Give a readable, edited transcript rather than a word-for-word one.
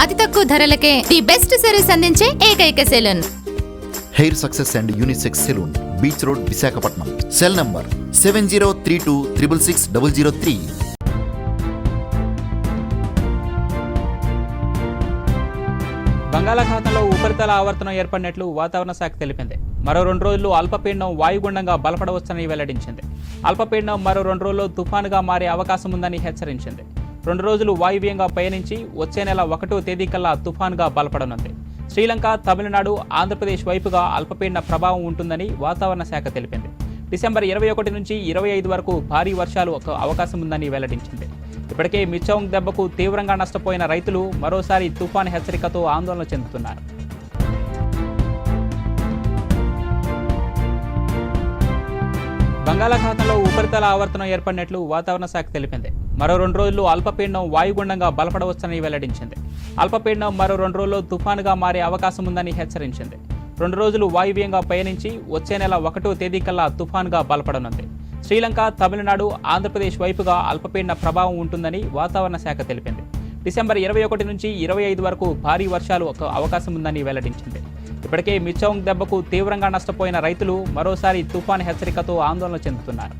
అతి తక్కువ ధరలకే ది బెస్ట్ సర్వీస్ అందించే ఏకైక salon. Hair success and unisex salon, beach road, Visakhapatnam. Cell number 7032666003. బంగాళాఖాతంలో ఉపరితల ఆవర్తనం ఏర్పడినట్లు వాతావరణ శాఖ తెలిపింది. మరో 2 రోజుల్లో అల్పపీడనం వాయుగుండంగా బలపడవచ్చని వెల్లడించింది. అల్పపీడనం మరో 2 రోజుల్లో తుఫానుగా మారే అవకాశం ఉందని హెచ్చరించింది. 2 రోజులు వాయువ్యంగా పయనించి వచ్చే నెల 1వ తేదీ కల్లా తుఫానుగా బలపడనుంది. శ్రీలంక, తమిళనాడు, ఆంధ్రప్రదేశ్ వైపుగా అల్పపీడన ప్రభావం ఉంటుందని వాతావరణ శాఖ తెలిపింది. డిసెంబర్ 21 నుంచి 25 వరకు భారీ వర్షాలు అవకాశం ఉందని వెల్లడించింది. ఇప్పటికే మిచౌంగ్ దెబ్బకు తీవ్రంగా నష్టపోయిన రైతులు మరోసారి తుఫాను హెచ్చరికతో ఆందోళన చెందుతున్నారు. బంగాళాఖాతంలో ఉపరితల ఆవర్తనం ఏర్పడినట్లు వాతావరణ శాఖ తెలిపింది. మరో 2 రోజుల్లో అల్పపీడనం వాయుగుండంగా బలపడవచ్చని వెల్లడించింది. అల్పపీడనం మరో 2 రోజుల్లో తుఫానుగా మారే అవకాశం ఉందని హెచ్చరించింది. 2 రోజులు వాయువ్యంగా పయనించి వచ్చే నెల 1వ తేదీ కల్లా తుఫానుగా బలపడనుంది. శ్రీలంక, తమిళనాడు, ఆంధ్రప్రదేశ్ వైపుగా అల్పపీడన ప్రభావం ఉంటుందని వాతావరణ శాఖ తెలిపింది. డిసెంబర్ 21 నుంచి 25 వరకు భారీ వర్షాలు అవకాశం ఉందని వెల్లడించింది. ఇప్పటికే మిచౌంగ్ దెబ్బకు తీవ్రంగా నష్టపోయిన రైతులు మరోసారి తుఫాను హెచ్చరికతో ఆందోళన చెందుతున్నారు.